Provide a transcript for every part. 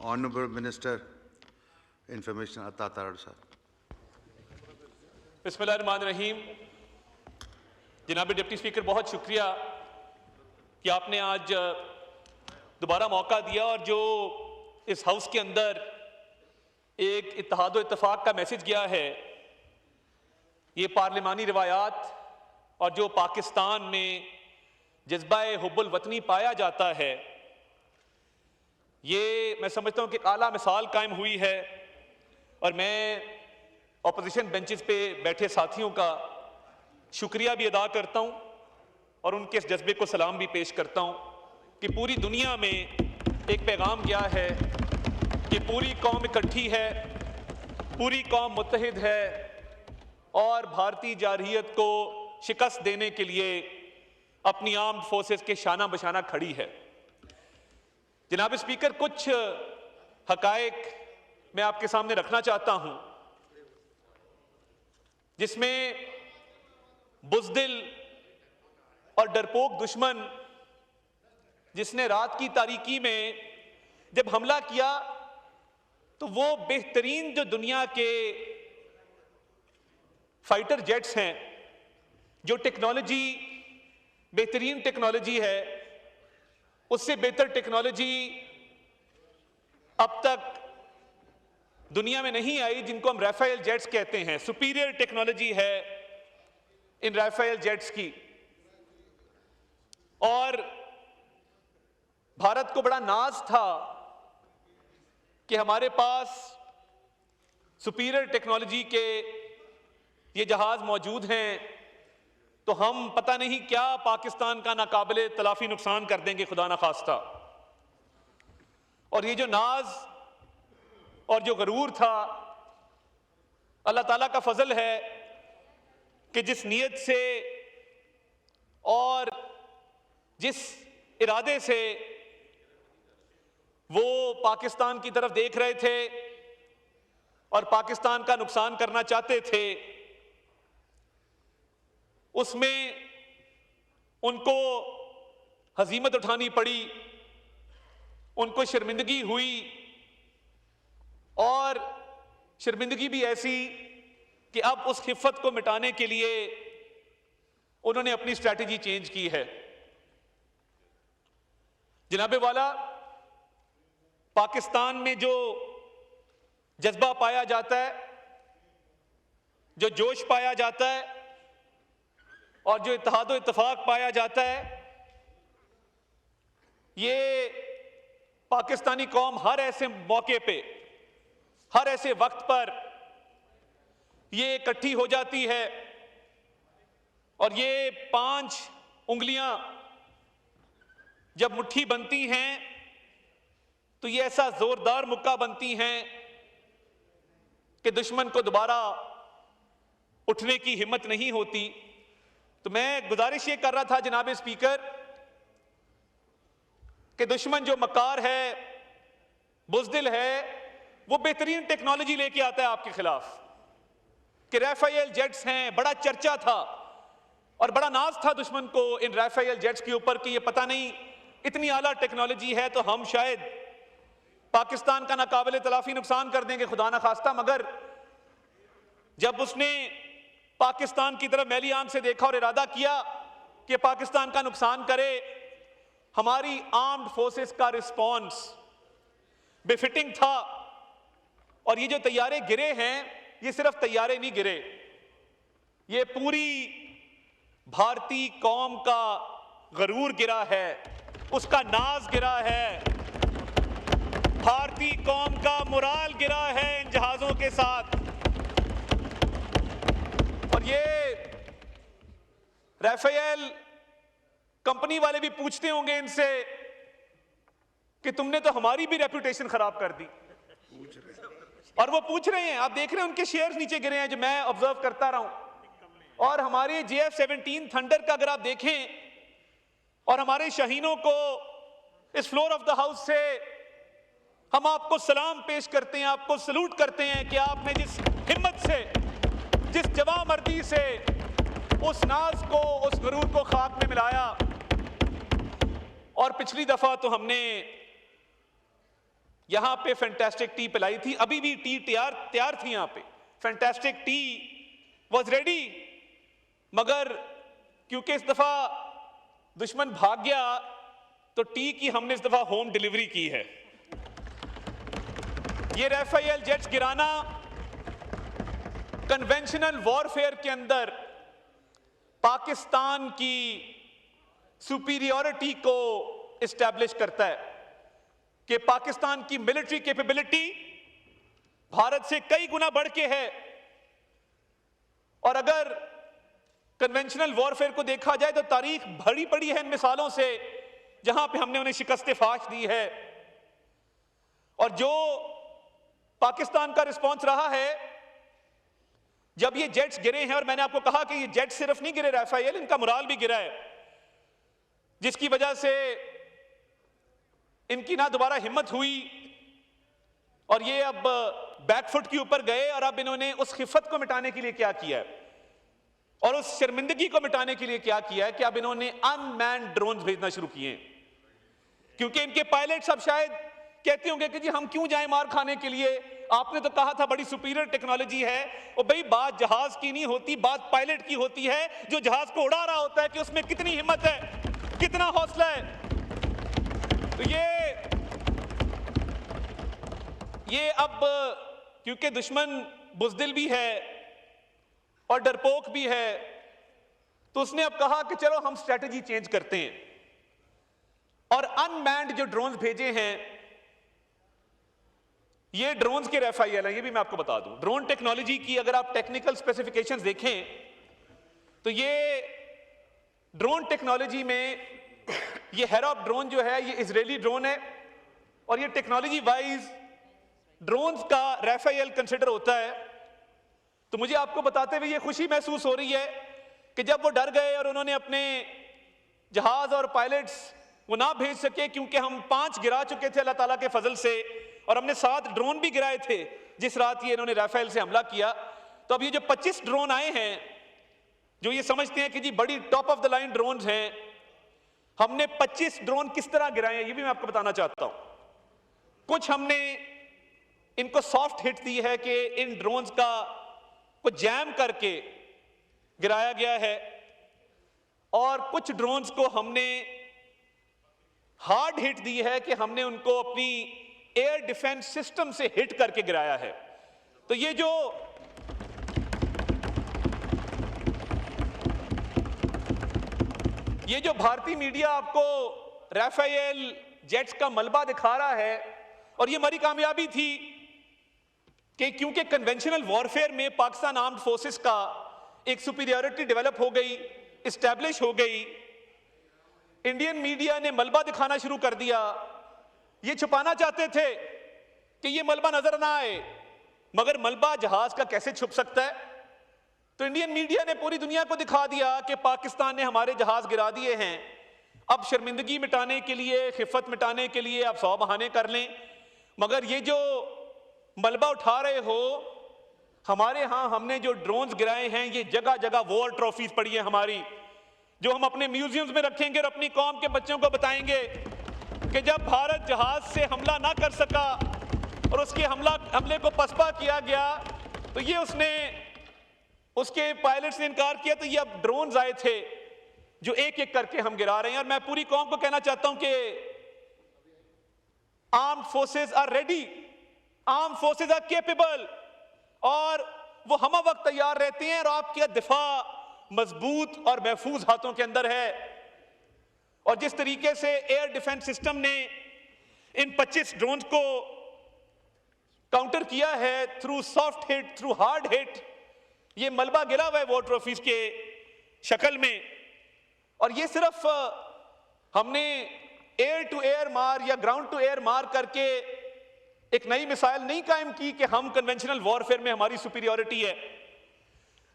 Honorable Minister, Information Atta Tarar sir. बिस्मिल्लाहिर्रहमानिर्रहीम। जनाब deputy speaker, बहुत शुक्रिया कि आपने आज दोबारा मौका दिया और जो इस हाउस के अंदर एक इत्तेहाद और इत्तेफाक का मैसेज गया है, ये पार्लिमानी रिवायात और जो पाकिस्तान में जज्बा हुब्बुल वतनी पाया जाता है, ये मैं समझता हूँ कि आला मिसाल कायम हुई है। और मैं ऑपोजिशन बेंचेस पे बैठे साथियों का शुक्रिया भी अदा करता हूँ और उनके इस जज्बे को सलाम भी पेश करता हूँ कि पूरी दुनिया में एक पैगाम गया है कि पूरी कौम इकट्ठी है, पूरी कौम मुत्तहिद है और भारतीय जारहियत को शिकस्त देने के लिए अपनी आर्म्ड फोर्सेस के शाना बशाना खड़ी है। जनाब स्पीकर, कुछ हकायक मैं आपके सामने रखना चाहता हूं जिसमें बुज़दिल और डरपोक दुश्मन जिसने रात की तारीकी में जब हमला किया तो वो बेहतरीन जो दुनिया के फाइटर जेट्स हैं, जो टेक्नोलॉजी बेहतरीन टेक्नोलॉजी है, उससे बेहतर टेक्नोलॉजी अब तक दुनिया में नहीं आई, जिनको हम राफेल जेट्स कहते हैं। सुपीरियर टेक्नोलॉजी है इन राफेल जेट्स की और भारत को बड़ा नाज था कि हमारे पास सुपीरियर टेक्नोलॉजी के ये जहाज मौजूद हैं, तो हम पता नहीं क्या पाकिस्तान का नाकाबिले तलाफी नुकसान कर देंगे, खुदा ना खास्ता। और ये जो नाज और जो गरूर था, अल्लाह ताला का फजल है कि जिस नीयत से और जिस इरादे से वो पाकिस्तान की तरफ देख रहे थे और पाकिस्तान का नुकसान करना चाहते थे, उसमें उनको हजीमत उठानी पड़ी, उनको शर्मिंदगी हुई और शर्मिंदगी भी ऐसी कि अब उस खिफ़त को मिटाने के लिए उन्होंने अपनी स्ट्रैटेजी चेंज की है। जनाबे वाला, पाकिस्तान में जो जज्बा पाया जाता है, जो जोश पाया जाता है और जो इत्तेहाद और इत्तेफाक पाया जाता है, ये पाकिस्तानी कौम हर ऐसे मौके पे, हर ऐसे वक्त पर ये इकट्ठी हो जाती है और ये 5 उंगलियां जब मुट्ठी बनती हैं तो ये ऐसा जोरदार मुक्का बनती हैं कि दुश्मन को दोबारा उठने की हिम्मत नहीं होती। तो मैं गुजारिश ये कर रहा था जनाब स्पीकर कि दुश्मन जो मक्कार है, बुज़दिल है, वो बेहतरीन टेक्नोलॉजी लेके आता है आपके खिलाफ कि राफेल जेट्स हैं। बड़ा चर्चा था और बड़ा नाज था दुश्मन को इन राफेल जेट्स के ऊपर कि ये पता नहीं इतनी आला टेक्नोलॉजी है तो हम शायद पाकिस्तान का नाकाबिले तलाफी नुकसान कर देंगे, खुदा ना खास्ता। मगर जब उसने पाकिस्तान की तरफ मैली आंख से देखा और इरादा किया कि पाकिस्तान का नुकसान करे, हमारी आर्म्ड फोर्सेस का रिस्पॉन्स बेफिटिंग था। और ये जो तैयारे गिरे हैं, ये सिर्फ तैयारे नहीं गिरे, ये पूरी भारतीय कौम का गरूर गिरा है, उसका नाज गिरा है, भारतीय कौम का मुराल गिरा है इन जहाजों के साथ। और ये राफेल कंपनी वाले भी पूछते होंगे इनसे कि तुमने तो हमारी भी रेपुटेशन खराब कर दी, और वो पूछ रहे हैं। आप देख रहे हैं उनके शेयर्स नीचे गिरे हैं, जो मैं ऑब्जर्व करता रहा हूं। और हमारे JF-17 थंडर का अगर आप देखें और हमारे शहीनों को इस फ्लोर ऑफ द हाउस से हम आपको सलाम पेश करते हैं, आपको सलूट करते हैं कि आपने जिस हिम्मत से, जिस जवामर्दी से उस नाज को, उस गरूर को खाक में मिलाया। और पिछली दफा तो हमने यहां पे फैंटास्टिक टी पिलाई थी, अभी भी टी तैयार थी यहां पे, फैंटास्टिक टी वॉज रेडी, मगर क्योंकि इस दफा दुश्मन भाग गया तो टी की हमने इस दफा होम डिलीवरी की है। ये राफेल जेट्स गिराना कन्वेंशनल वॉरफेयर के अंदर पाकिस्तान की सुपीरियरिटी को एस्टैब्लिश करता है कि पाकिस्तान की मिलिट्री कैपेबिलिटी भारत से कई गुना बढ़ के है। और अगर कन्वेंशनल वॉरफेयर को देखा जाए तो तारीख भरी पड़ी है इन मिसालों से जहां पे हमने उन्हें शिकस्त फाश दी है। और जो पाकिस्तान का रिस्पॉन्स रहा है जब ये जेट्स गिरे हैं, और मैंने आपको कहा कि ये जेट्स सिर्फ नहीं गिरे राफेल, इनका मुराल भी गिरा है, जिसकी वजह से इनकी ना दोबारा हिम्मत हुई और ये अब बैकफुट के ऊपर गए। और अब इन्होंने उस खिफत को मिटाने के लिए क्या किया है और उस शर्मिंदगी को मिटाने के लिए क्या किया है कि अब इन्होंने अनमैन्ड ड्रोन भेजना शुरू किए हैं। क्योंकि इनके पायलट सब शायद कहते होंगे कि जी हम क्यों जाएं मार खाने के लिए, आपने तो कहा था बड़ी सुपीरियर टेक्नोलॉजी है। और भाई बात जहाज की नहीं होती, बात पायलट की होती है जो जहाज को उड़ा रहा होता है कि उसमें कितनी हिम्मत है, कितना हौसला है। तो ये अब क्योंकि दुश्मन बुज़दिल भी है और डरपोक भी है, तो उसने अब कहा कि चलो हम स्ट्रेटजी चेंज करते हैं और अनमैन्ड जो ड्रोन्स भेजे हैं, ये ड्रोन्स के राफेल हैं। ये भी मैं आपको बता दूं, ड्रोन टेक्नोलॉजी की अगर आप टेक्निकल स्पेसिफिकेशंस देखें तो ये ड्रोन टेक्नोलॉजी में ये हेरॉप ड्रोन जो है ये इजरायली ड्रोन है और ये टेक्नोलॉजी वाइज ड्रोन्स का राफेल कंसिडर होता है। तो मुझे आपको बताते हुए ये खुशी महसूस हो रही है कि जब वो डर गए और उन्होंने अपने जहाज और पायलट्स वो ना भेज सके, क्योंकि हम 5 गिरा चुके थे अल्लाह ताला के फजल से, और हमने 7 ड्रोन भी गिराए थे जिस रात ये इन्होंने राफेल से हमला किया। तो अब ये जो 25 ड्रोन आए हैं जो ये समझते हैं कि जी बड़ी top of the line drone हैं, हमने 25 ड्रोन किस तरह गिराए हैं ये भी मैं आपको बताना चाहता हूं। कुछ हमने इनको सॉफ्ट हिट दी है कि इन ड्रोन्स का को जैम करके गिराया गया है, और कुछ ड्रोन्स को हमने हार्ड हिट दी है कि हमने उनको अपनी एयर डिफेंस सिस्टम से हिट करके गिराया है। तो ये जो भारतीय मीडिया आपको राफेल जेट्स का मलबा दिखा रहा है, और ये हमारी कामयाबी थी कि क्योंकि कन्वेंशनल वॉरफेयर में पाकिस्तान आर्म्ड फोर्सेस का एक सुपीरियरिटी डेवलप हो गई, इस्टेब्लिश हो गई। इंडियन मीडिया ने मलबा दिखाना शुरू कर दिया। ये छुपाना चाहते थे कि ये मलबा नजर ना आए, मगर मलबा जहाज का कैसे छुप सकता है। तो इंडियन मीडिया ने पूरी दुनिया को दिखा दिया कि पाकिस्तान ने हमारे जहाज गिरा दिए हैं। अब शर्मिंदगी मिटाने के लिए, खिफत मिटाने के लिए आप 100 बहाने कर लें, मगर ये जो मलबा उठा रहे हो, हमारे यहां हमने जो ड्रोन्स गिराए हैं ये जगह जगह वॉर ट्रॉफीज पड़ी है हमारी, जो हम अपने म्यूजियम्स में रखेंगे और अपनी कौम के बच्चों को बताएंगे कि जब भारत जहाज से हमला ना कर सका और उसके हमले को पसपा किया गया, तो ये उसके पायलट्स ने इनकार किया। तो ये अब ड्रोन्स आए थे जो एक एक करके हम गिरा रहे हैं। और मैं पूरी कौम को कहना चाहता हूं कि armed forces are ready, armed forces are capable, और वो हम वक्त तैयार रहते हैं और आपका दिफा मजबूत और महफूज हाथों के अंदर है। और जिस तरीके से एयर डिफेंस सिस्टम ने इन 25 ड्रोन्स को काउंटर किया है through soft hit, through hard hit, ये मलबा गिरा हुआ है वॉर ट्रॉफीज के शक्ल में। और ये सिर्फ हमने एयर टू एयर मार या ग्राउंड टू एयर मार करके एक नई मिसाइल नहीं कायम की कि हम कन्वेंशनल वॉरफेयर में हमारी सुपीरियरिटी है।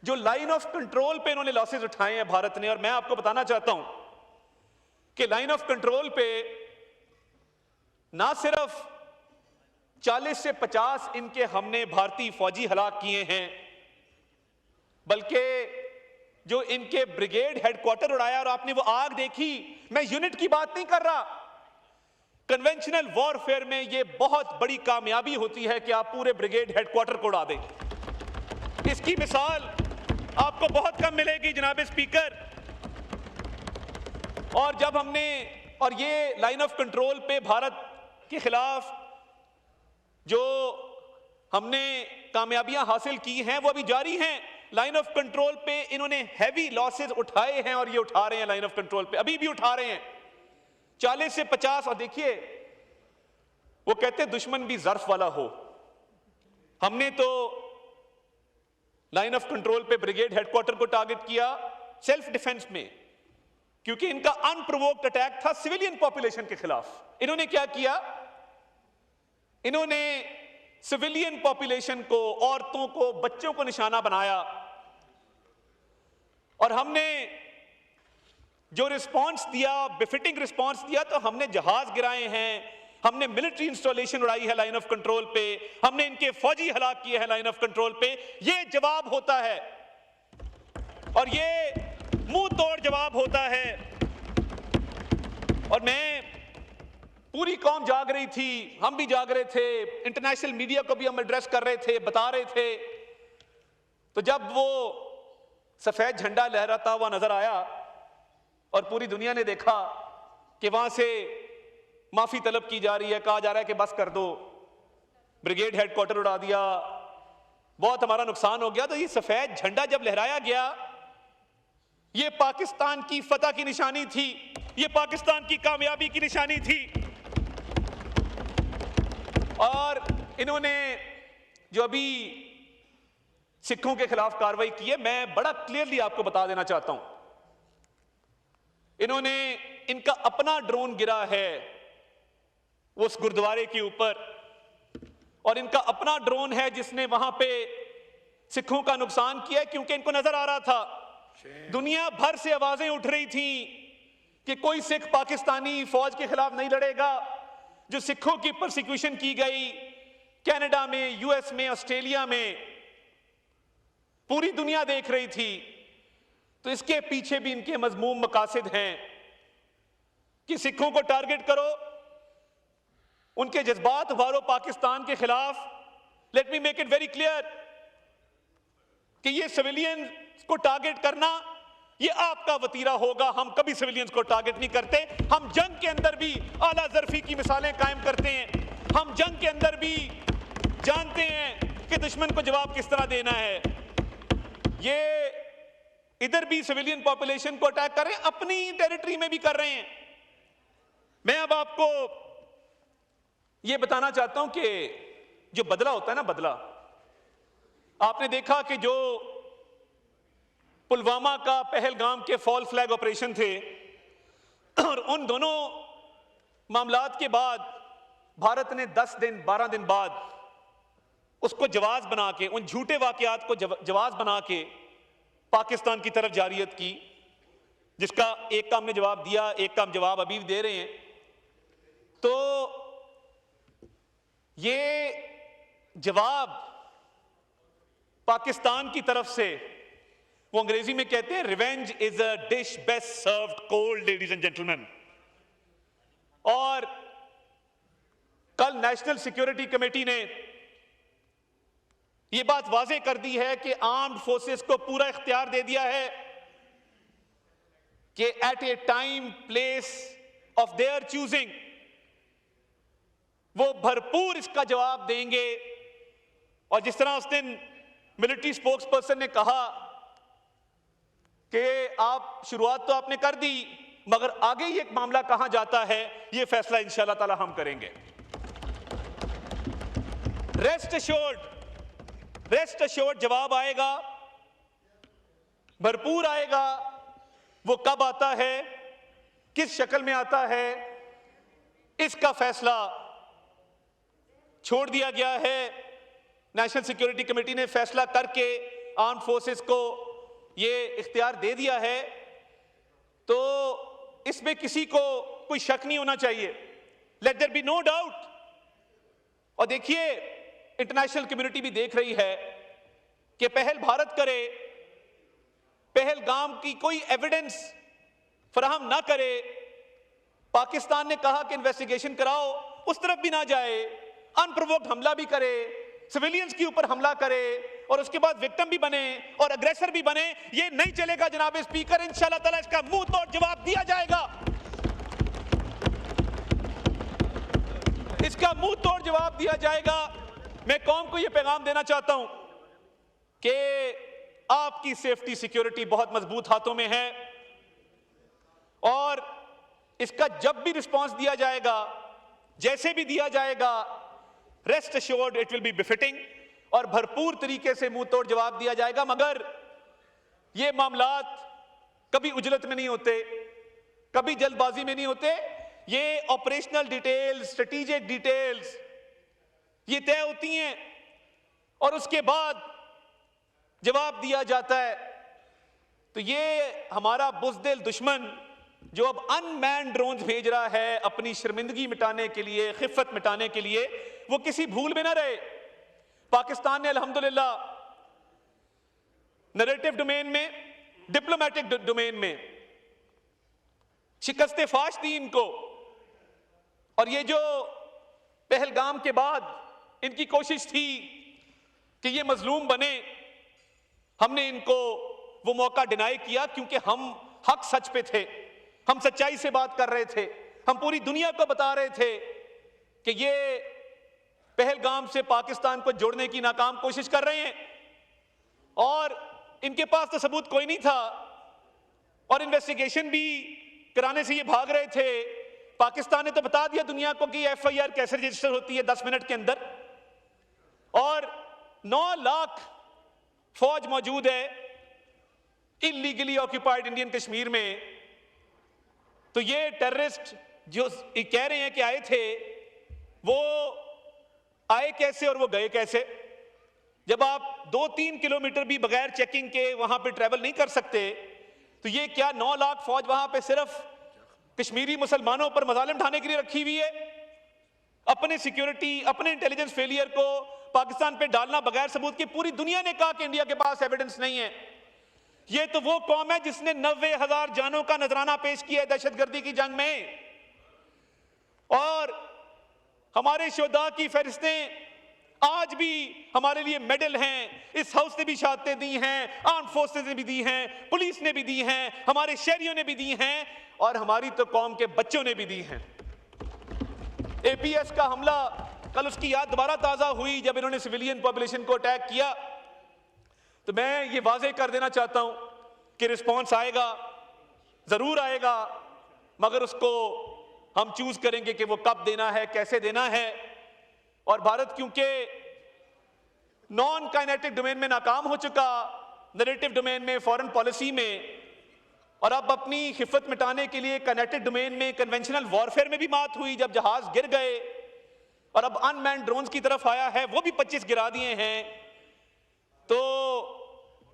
जो लाइन ऑफ कंट्रोल पे इन्होंने लॉसेस उठाए हैं भारत ने, और मैं आपको बताना चाहता हूं कि लाइन ऑफ कंट्रोल पे ना सिर्फ 40 से 50 इनके हमने भारतीय फौजी हलाक किए हैं, बल्कि जो इनके ब्रिगेड हेडक्वार्टर उड़ाया और आपने वो आग देखी, मैं यूनिट की बात नहीं कर रहा, कन्वेंशनल वॉरफेयर में यह बहुत बड़ी कामयाबी होती है कि आप पूरे ब्रिगेड हेडक्वार्टर को उड़ा दें। इसकी मिसाल आपको बहुत कम मिलेगी जनाब स्पीकर। और जब हमने और ये लाइन ऑफ कंट्रोल पे भारत के खिलाफ जो हमने कामयाबियां हासिल की हैं वो अभी जारी हैं। लाइन ऑफ कंट्रोल पे इन्होंने हैवी लॉसेस उठाए हैं और ये उठा रहे हैं लाइन ऑफ कंट्रोल पे, अभी भी उठा रहे हैं 40 से 50। और देखिए वो कहते हैं दुश्मन भी ज़र्फ वाला हो। हमने तो लाइन ऑफ कंट्रोल पे ब्रिगेड हेडक्वार्टर को टारगेट किया सेल्फ डिफेंस में, क्योंकि इनका अनप्रोवोक्ड अटैक था सिविलियन पॉपुलेशन के खिलाफ। इन्होंने क्या किया, इन्होंने सिविलियन पॉपुलेशन को, औरतों को, बच्चों को निशाना बनाया। और हमने जो रिस्पांस दिया, बिफिटिंग रिस्पांस दिया, तो हमने जहाज गिराए हैं, हमने मिलिट्री इंस्टॉलेशन उड़ाई है लाइन ऑफ कंट्रोल पे, हमने इनके फौजी हलाक किए हैं लाइन ऑफ कंट्रोल पे। ये जवाब होता है और ये मुंह तोड़ जवाब होता है। और मैं, पूरी कौम जाग रही थी, हम भी जाग रहे थे, इंटरनेशनल मीडिया को भी हम एड्रेस कर रहे थे, बता रहे थे। तो जब वो सफेद झंडा लहराता हुआ नजर आया और पूरी दुनिया ने देखा कि वहां से माफी तलब की जा रही है, कहा जा रहा है कि बस कर दो, ब्रिगेड हेडक्वार्टर उड़ा दिया, बहुत हमारा नुकसान हो गया, तो ये सफेद झंडा जब लहराया गया, ये पाकिस्तान की फतह की निशानी थी, ये पाकिस्तान की कामयाबी की निशानी थी। और इन्होंने जो अभी सिखों के खिलाफ कार्रवाई की है, मैं बड़ा क्लियरली आपको बता देना चाहता हूं, इन्होंने, इनका अपना ड्रोन गिरा है उस गुरुद्वारे के ऊपर, और इनका अपना ड्रोन है जिसने वहां पे सिखों का नुकसान किया है, क्योंकि इनको नजर आ रहा था, दुनिया भर से आवाजें उठ रही थी कि कोई सिख पाकिस्तानी फौज के खिलाफ नहीं लड़ेगा। जो सिखों की परसिक्यूशन की गई कनाडा में, यूएस में, ऑस्ट्रेलिया में, पूरी दुनिया देख रही थी। तो इसके पीछे भी इनके मजमूम मकासद हैं कि सिखों को टारगेट करो, उनके जज्बात उभारो पाकिस्तान के खिलाफ। Let me make it very clear कि ये सिविलियन को टारगेट करना ये आपका वतीरा होगा। हम कभी सिविलियंस को टारगेट नहीं करते। हम जंग के अंदर भी आला ज़र्फी की मिसालें कायम करते हैं। हम जंग के अंदर भी जानते हैं कि दुश्मन को जवाब किस तरह देना है। ये इधर भी सिविलियन पॉपुलेशन को अटैक कर रहे हैं, अपनी टेरिटरी में भी कर रहे हैं। मैं अब आपको ये बताना चाहता हूं कि जो बदला होता है ना, बदला, आपने देखा कि जो पुलवामा का, पहलगाम के फॉल फ्लैग ऑपरेशन थे, और उन दोनों मामलात के बाद भारत ने 10 दिन 12 दिन बाद उसको जवाब बना के, उन झूठे वाकयात को जवाब बना के पाकिस्तान की तरफ जारियत की, जिसका एक का हमने जवाब दिया, एक का हम जवाब अभी भी दे रहे हैं। तो ये जवाब पाकिस्तान की तरफ से, वो अंग्रेजी में कहते हैं revenge is a dish best served cold, ladies and gentleman. और कल नेशनल सिक्योरिटी कमेटी ने यह बात वाज़ेह कर दी है कि आर्म्ड फोर्सेस को पूरा इख्तियार दे दिया है कि at a time place of their choosing वो भरपूर इसका जवाब देंगे। और जिस तरह उस दिन मिलिट्री स्पोक्स पर्सन ने कहा कि आप शुरुआत तो आपने कर दी, मगर आगे ये मामला कहां जाता है, ये फैसला इंशाअल्लाह ताला हम करेंगे। रेस्ट अश्योर्ड जवाब आएगा, भरपूर आएगा। वो कब आता है, किस शक्ल में आता है, इसका फैसला छोड़ दिया गया है। नेशनल सिक्योरिटी कमेटी ने फैसला करके आर्म्ड फोर्सेस को ये इख्तियार दे दिया है, तो इसमें किसी को कोई शक नहीं होना चाहिए। Let there be no doubt. और देखिए, इंटरनेशनल कम्युनिटी भी देख रही है कि पहल भारत करे, पहलगाम की कोई एविडेंस फराहम ना करे, पाकिस्तान ने कहा कि इन्वेस्टिगेशन कराओ, उस तरफ भी ना जाए, अनप्रोवोक्ड हमला भी करे, सिविलियंस के ऊपर हमला करे और उसके बाद विक्टिम भी बने और अग्रेसर भी बने। ये नहीं चलेगा जनाब स्पीकर। इंशाल्लाह ताला इसका मुंह तोड़ जवाब दिया जाएगा, इसका मुंह तोड़ जवाब दिया जाएगा। मैं कौम को यह पैगाम देना चाहता हूं कि आपकी सेफ्टी सिक्योरिटी बहुत मजबूत हाथों में है और इसका जब भी रिस्पांस दिया जाएगा, जैसे भी दिया जाएगा, rest assured it will be befitting और भरपूर तरीके से मुंह तोड़ जवाब दिया जाएगा। मगर ये मामलात कभी उजलत में नहीं होते, कभी जल्दबाजी में नहीं होते। ये ऑपरेशनल डिटेल्स, स्ट्रेटेजिक डिटेल्स ये तय होती हैं और उसके बाद जवाब दिया जाता है। तो ये हमारा बुज़दिल दुश्मन जो अब अनमैन्ड ड्रोन्स भेज रहा है अपनी शर्मिंदगी मिटाने के लिए, खिफ़त मिटाने के लिए, वो किसी भूल में ना रहे। पाकिस्तान ने अल्हम्दुलिल्लाह नैरेटिव डोमेन में, डिप्लोमेटिक डोमेन में शिकस्त फाश दी इनको और ये जो पहलगाम के बाद इनकी कोशिश थी कि ये मजलूम बने, हमने इनको वो मौका डिनाई किया क्योंकि हम हक सच पे थे, हम सच्चाई से बात कर रहे थे, हम पूरी दुनिया को बता रहे थे कि ये पहलगाम से पाकिस्तान को जोड़ने की नाकाम कोशिश कर रहे हैं और इनके पास तो सबूत कोई नहीं था और इन्वेस्टिगेशन भी कराने से ये भाग रहे थे। पाकिस्तान ने तो बता दिया दुनिया को कि FIR कैसे रजिस्टर होती है 10 मिनट के अंदर और 9 लाख फौज मौजूद है इलीगली ऑक्यूपाइड इंडियन कश्मीर में। तो ये टेररिस्ट जो कह रहे हैं कि आए थे, वो आए कैसे और वो गए कैसे? जब आप 2-3 किलोमीटर भी बगैर चेकिंग के वहां पे ट्रेवल नहीं कर सकते, तो ये क्या 9 लाख फौज वहां पे सिर्फ कश्मीरी मुसलमानों पर मजालिम ढाने के लिए रखी हुई है? अपने सिक्योरिटी, अपने इंटेलिजेंस फेलियर को पाकिस्तान पे डालना बगैर सबूत के। पूरी दुनिया ने कहा कि इंडिया के पास एविडेंस नहीं है। ये तो वो कौम है जिसने 90,000 जानों का नजराना पेश किया है दहशतगर्दी की जंग में और हमारे शोधा की फहरिस्तें आज भी हमारे लिए मेडल हैं। इस हाउस ने भी शहादतें दी हैं, आर्म्ड फोर्सेस ने भी दी हैं, पुलिस ने भी दी हैं, हमारे शहरियों ने भी दी हैं और हमारी तो कौम के बच्चों ने भी दी हैं। APS का हमला, कल उसकी याद दोबारा ताजा हुई जब इन्होंने सिविलियन पॉपुलेशन को अटैक किया। तो मैं ये वाजे कर देना चाहता हूं कि रिस्पॉन्स आएगा, जरूर आएगा, मगर उसको हम चूज करेंगे कि वो कब देना है, कैसे देना है। और भारत क्योंकि नॉन काइनेटिक डोमेन में नाकाम हो चुका, नैरेटिव डोमेन में, फॉरेन पॉलिसी में, और अब अपनी खिफत मिटाने के लिए काइनेटिक डोमेन में, कन्वेंशनल वॉरफेयर में भी मात हुई जब जहाज गिर गए और अब अनमैन्ड ड्रोन्स की तरफ आया है, वो भी 25 गिरा दिए हैं। तो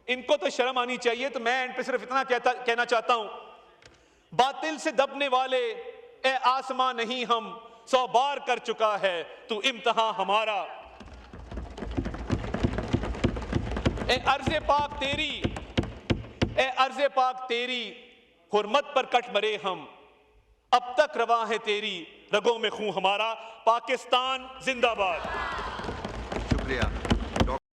इनको तो शर्म आनी चाहिए। तो मैं इन पे सिर्फ इतना कहना चाहता हूं, बातिल से दबने वाले ए आसमां नहीं हम 100 बार कर चुका है तू इम्तिहान हमारा। ए अर्ज़े पाक तेरी, ए अर्ज़े पाक तेरी, हुर्मत पर कट मरे हम, अब तक रवा है तेरी रगों में खून हमारा। पाकिस्तान जिंदाबाद। शुक्रिया।